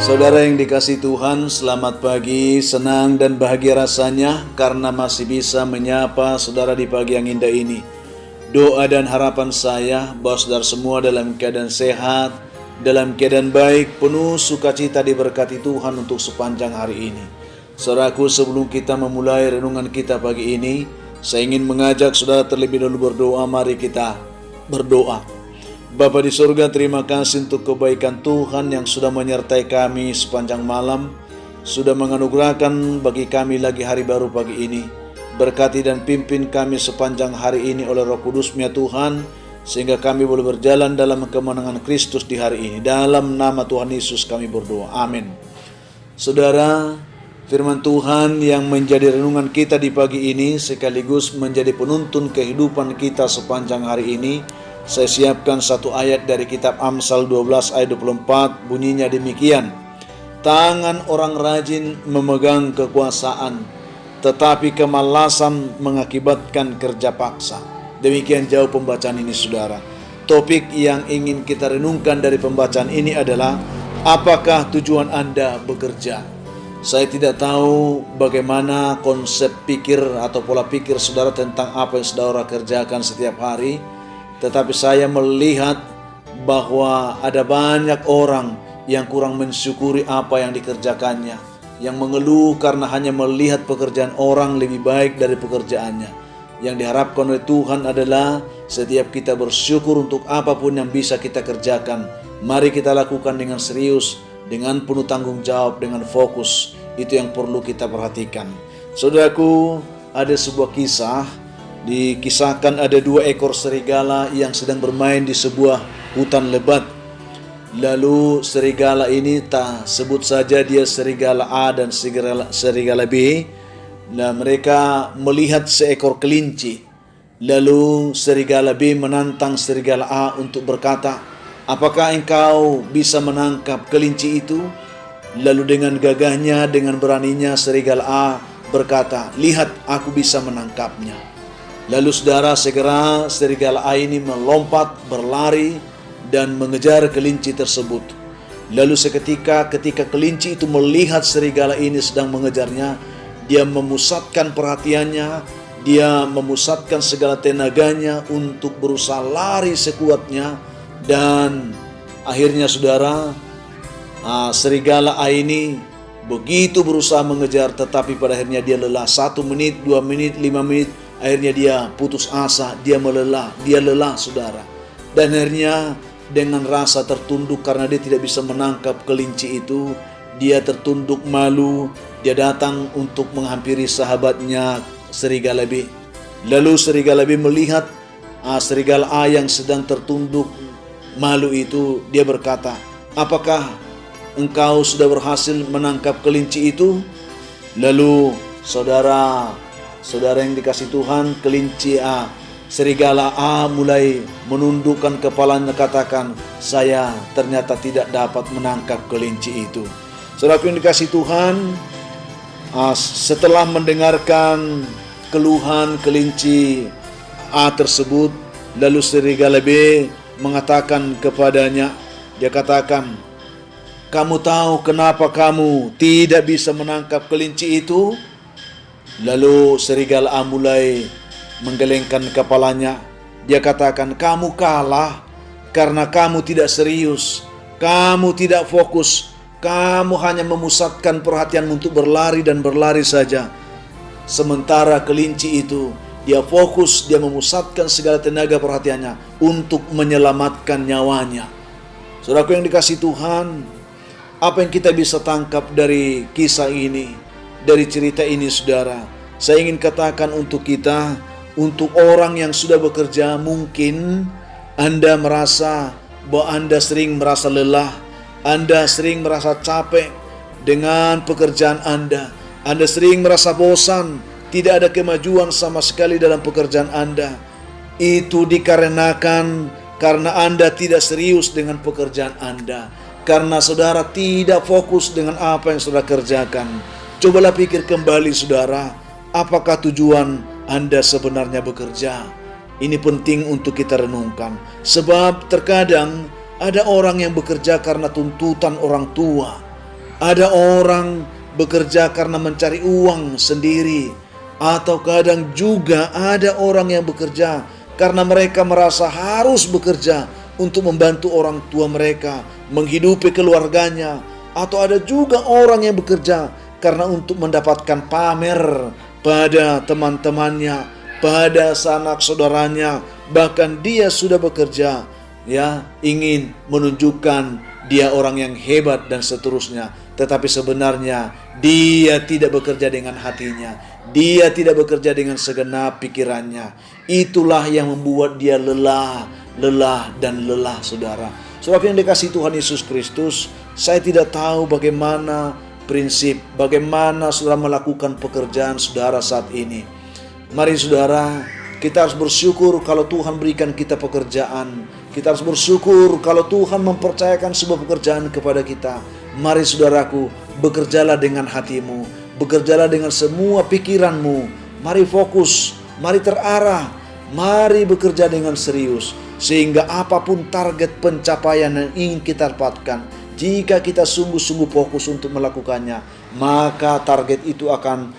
Saudara yang dikasihi Tuhan, selamat pagi, senang dan bahagia rasanya karena masih bisa menyapa saudara di pagi yang indah ini. Doa dan harapan saya bahwa saudara semua dalam keadaan sehat, dalam keadaan baik, penuh sukacita diberkati Tuhan untuk sepanjang hari ini. Saudaraku, sebelum kita memulai renungan kita pagi ini, saya ingin mengajak saudara terlebih dahulu berdoa. Mari kita berdoa. Bapa di surga, terima kasih untuk kebaikan Tuhan yang sudah menyertai kami sepanjang malam, sudah menganugerahkan bagi kami lagi hari baru pagi ini. Berkati dan pimpin kami sepanjang hari ini oleh Roh Kudus-Nya Tuhan, sehingga kami boleh berjalan dalam kemenangan Kristus di hari ini. Dalam nama Tuhan Yesus kami berdoa, amin. Saudara, firman Tuhan yang menjadi renungan kita di pagi ini sekaligus menjadi penuntun kehidupan kita sepanjang hari ini. Saya siapkan satu ayat dari kitab Amsal 12 ayat 24, bunyinya demikian. Tangan orang rajin memegang kekuasaan, tetapi kemalasan mengakibatkan kerja paksa. Demikian jauh pembacaan ini saudara. Topik yang ingin kita renungkan dari pembacaan ini adalah, apakah tujuan Anda bekerja? Saya tidak tahu bagaimana konsep pikir atau pola pikir saudara tentang apa yang saudara kerjakan setiap hari. Tetapi saya melihat bahwa ada banyak orang yang kurang mensyukuri apa yang dikerjakannya, yang mengeluh karena hanya melihat pekerjaan orang lebih baik dari pekerjaannya. Yang diharapkan oleh Tuhan adalah setiap kita bersyukur untuk apapun yang bisa kita kerjakan. Mari kita lakukan dengan serius, dengan penuh tanggung jawab, dengan fokus. Itu yang perlu kita perhatikan. Saudaraku, ada sebuah kisah. Dikisahkan ada 2 ekor serigala yang sedang bermain di sebuah hutan lebat. Lalu serigala ini, tak sebut saja dia serigala A dan serigala B. Nah, mereka melihat seekor kelinci. Lalu serigala B menantang serigala A untuk berkata, apakah engkau bisa menangkap kelinci itu? Lalu dengan gagahnya, dengan beraninya serigala A berkata, lihat, aku bisa menangkapnya. Lalu saudara, segera serigala A ini melompat, berlari, dan mengejar kelinci tersebut. Lalu seketika ketika kelinci itu melihat serigala ini sedang mengejarnya, dia memusatkan perhatiannya, dia memusatkan segala tenaganya untuk berusaha lari sekuatnya. Dan akhirnya saudara, serigala A ini begitu berusaha mengejar, tetapi pada akhirnya dia lelah. 1 menit, 2 menit, 5 menit, akhirnya dia putus asa, dia lelah saudara. Dan akhirnya dengan rasa tertunduk karena dia tidak bisa menangkap kelinci itu, dia tertunduk malu, dia datang untuk menghampiri sahabatnya serigala B. Lalu serigala B melihat serigala A yang sedang tertunduk malu itu, dia berkata, apakah engkau sudah berhasil menangkap kelinci itu? Lalu saudara yang dikasih Tuhan, serigala A mulai menundukkan kepalanya, katakan, saya ternyata tidak dapat menangkap kelinci itu. Saudaraku yang dikasih Tuhan, setelah mendengarkan keluhan kelinci A tersebut, lalu serigala B mengatakan kepadanya, dia katakan, kamu tahu kenapa kamu tidak bisa menangkap kelinci itu? Lalu serigala A mulai menggelengkan kepalanya. Dia katakan, kamu kalah karena kamu tidak serius, kamu tidak fokus, kamu hanya memusatkan perhatian untuk berlari dan berlari saja. Sementara kelinci itu, dia fokus, dia memusatkan segala tenaga perhatiannya untuk menyelamatkan nyawanya. Saudaraku yang dikasihi Tuhan, apa yang kita bisa tangkap dari kisah ini, dari cerita ini saudara? Saya ingin katakan untuk kita, untuk orang yang sudah bekerja, mungkin Anda merasa bahwa Anda sering merasa lelah, Anda sering merasa capek dengan pekerjaan Anda sering merasa bosan, tidak ada kemajuan sama sekali dalam pekerjaan Anda. Itu dikarenakan karena Anda tidak serius dengan pekerjaan Anda, karena saudara tidak fokus dengan apa yang saudara kerjakan. Cobalah pikir kembali saudara, apakah tujuan Anda sebenarnya bekerja? Ini penting untuk kita renungkan. Sebab terkadang ada orang yang bekerja karena tuntutan orang tua. Ada orang bekerja karena mencari uang sendiri, atau kadang juga ada orang yang bekerja karena mereka merasa harus bekerja untuk membantu orang tua mereka, menghidupi keluarganya. Atau ada juga orang yang bekerja karena untuk mendapatkan pamer pada teman-temannya, pada sanak saudaranya, bahkan dia sudah bekerja, ya, ingin menunjukkan dia orang yang hebat dan seterusnya. Tetapi sebenarnya dia tidak bekerja dengan hatinya, dia tidak bekerja dengan segenap pikirannya. Itulah yang membuat dia lelah dan lelah, saudara. Saudara yang dikasihi Tuhan Yesus Kristus, saya tidak tahu bagaimana prinsip, bagaimana saudara melakukan pekerjaan saudara saat ini. Mari saudara, kita harus bersyukur kalau Tuhan berikan kita pekerjaan. Kita harus bersyukur kalau Tuhan mempercayakan sebuah pekerjaan kepada kita. Mari saudaraku, bekerjalah dengan hatimu, bekerjalah dengan semua pikiranmu. Mari fokus, mari terarah, mari bekerja dengan serius. Sehingga apapun target pencapaian yang ingin kita dapatkan, jika kita sungguh-sungguh fokus untuk melakukannya, maka target itu akan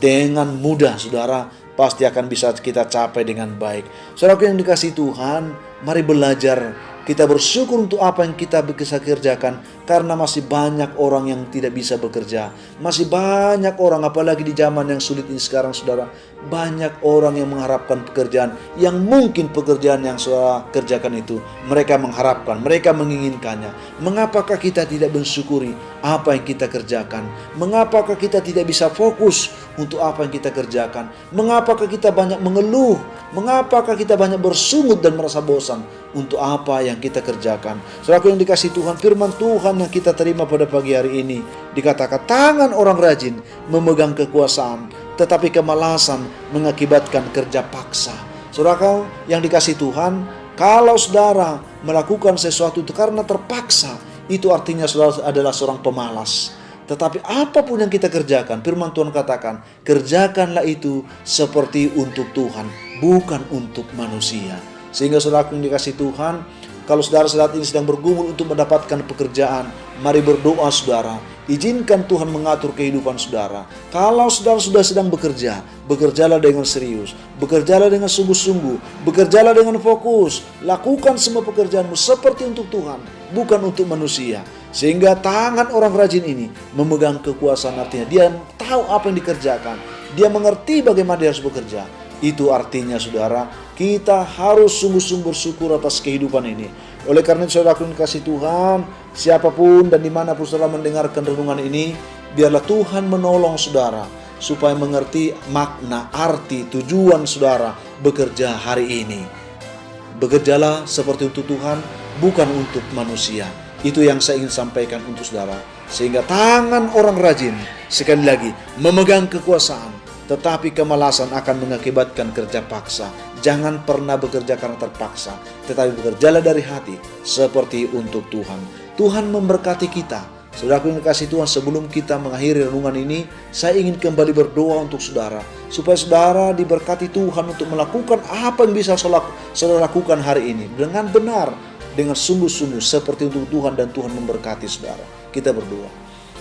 dengan mudah, saudara, pasti akan bisa kita capai dengan baik. Saudaraku yang dikasihi Tuhan, mari belajar. Kita bersyukur untuk apa yang kita bisa kerjakan, karena masih banyak orang yang tidak bisa bekerja. Masih banyak orang, apalagi di zaman yang sulit ini sekarang, saudara, banyak orang yang mengharapkan pekerjaan yang mungkin pekerjaan yang saudara kerjakan itu mereka mengharapkan, mereka menginginkannya. Mengapakah kita tidak bersyukuri apa yang kita kerjakan? Mengapakah kita tidak bisa fokus untuk apa yang kita kerjakan? Mengapakah kita banyak mengeluh? Mengapakah kita banyak bersungut dan merasa bosan untuk apa yang kita kerjakan? Saudaraku yang dikasihi Tuhan, firman Tuhan yang kita terima pada pagi hari ini dikatakan, tangan orang rajin memegang kekuasaan, tetapi kemalasan mengakibatkan kerja paksa. Saudaraku yang dikasihi Tuhan, kalau saudara melakukan sesuatu itu karena terpaksa, itu artinya saudara adalah seorang pemalas. Tetapi apapun yang kita kerjakan, firman Tuhan katakan, kerjakanlah itu seperti untuk Tuhan, bukan untuk manusia. Sehingga saudara yang dikasihi Tuhan, kalau saudara saat ini sedang bergumul untuk mendapatkan pekerjaan, mari berdoa saudara. Izinkan Tuhan mengatur kehidupan saudara. Kalau saudara sudah sedang bekerja, bekerjalah dengan serius, bekerjalah dengan sungguh-sungguh, bekerjalah dengan fokus. Lakukan semua pekerjaanmu seperti untuk Tuhan, bukan untuk manusia. Sehingga tangan orang rajin ini memegang kekuasaan, artinya dia tahu apa yang dikerjakan. Dia mengerti bagaimana dia harus bekerja. Itu artinya saudara, kita harus sungguh-sungguh bersyukur atas kehidupan ini. Oleh karena itu saudara yang kasih Tuhan, siapapun dan dimanapun saudara mendengarkan renungan ini, biarlah Tuhan menolong saudara supaya mengerti makna, arti, tujuan saudara bekerja hari ini. Bekerjalah seperti untuk Tuhan, bukan untuk manusia. Itu yang saya ingin sampaikan untuk saudara. Sehingga tangan orang rajin, sekali lagi, memegang kekuasaan, tetapi kemalasan akan mengakibatkan kerja paksa. Jangan pernah bekerja karena terpaksa, tetapi bekerjalah dari hati seperti untuk Tuhan. Tuhan memberkati kita. Saudaraku yang dikasihi Tuhan, sebelum kita mengakhiri renungan ini, saya ingin kembali berdoa untuk saudara, supaya saudara diberkati Tuhan untuk melakukan apa yang bisa saudara lakukan hari ini dengan benar, dengan sungguh-sungguh seperti untuk Tuhan, dan Tuhan memberkati saudara. Kita berdoa.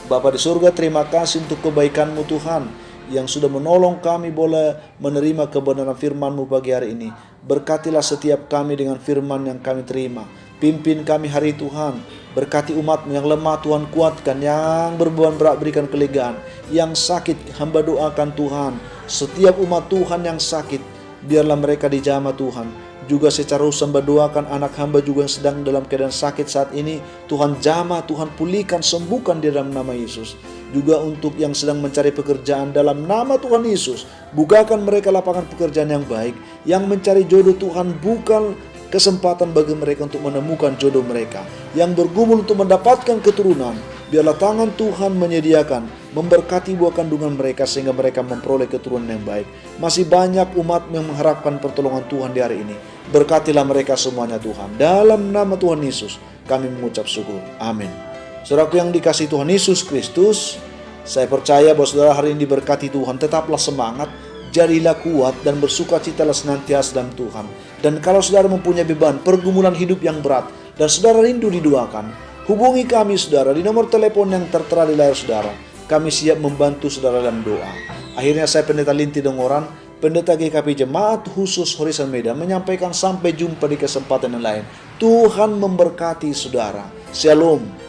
Bapa di surga, terima kasih untuk kebaikan-Mu Tuhan, yang sudah menolong kami boleh menerima kebenaran firman-Mu pagi hari ini. Berkatilah setiap kami dengan firman yang kami terima. Pimpin kami hari Tuhan. Berkati umat-Mu yang lemah Tuhan kuatkan, yang berbeban berat berikan kelegaan, yang sakit hamba doakan Tuhan. Setiap umat Tuhan yang sakit, biarlah mereka dijamah Tuhan. Juga secara khusus hamba doakan anak hamba juga yang sedang dalam keadaan sakit saat ini. Tuhan jamah, Tuhan pulihkan, sembuhkan di dalam nama Yesus. Juga untuk yang sedang mencari pekerjaan, dalam nama Tuhan Yesus, bukakan mereka lapangan pekerjaan yang baik. Yang mencari jodoh, Tuhan bukan kesempatan bagi mereka untuk menemukan jodoh mereka. Yang bergumul untuk mendapatkan keturunan, biarlah tangan Tuhan menyediakan, memberkati buah kandungan mereka sehingga mereka memperoleh keturunan yang baik. Masih banyak umat yang mengharapkan pertolongan Tuhan di hari ini. Berkatilah mereka semuanya Tuhan. Dalam nama Tuhan Yesus kami mengucap syukur. Amin. Saudaraku yang dikasihi Tuhan Yesus Kristus, saya percaya bahwa saudara hari ini diberkati Tuhan. Tetaplah semangat, jadilah kuat, dan bersukacitalah senantiasa dalam Tuhan. Dan kalau saudara mempunyai beban pergumulan hidup yang berat, dan saudara rindu didoakan, Hubungi kami saudara di nomor telepon yang tertera di layar saudara. Kami siap membantu saudara dalam doa. Akhirnya saya Pendeta Linti Dongoran, Pendeta GKP Jemaat Khusus Horizon Medan menyampaikan sampai jumpa di kesempatan yang lain. Tuhan memberkati saudara. Shalom.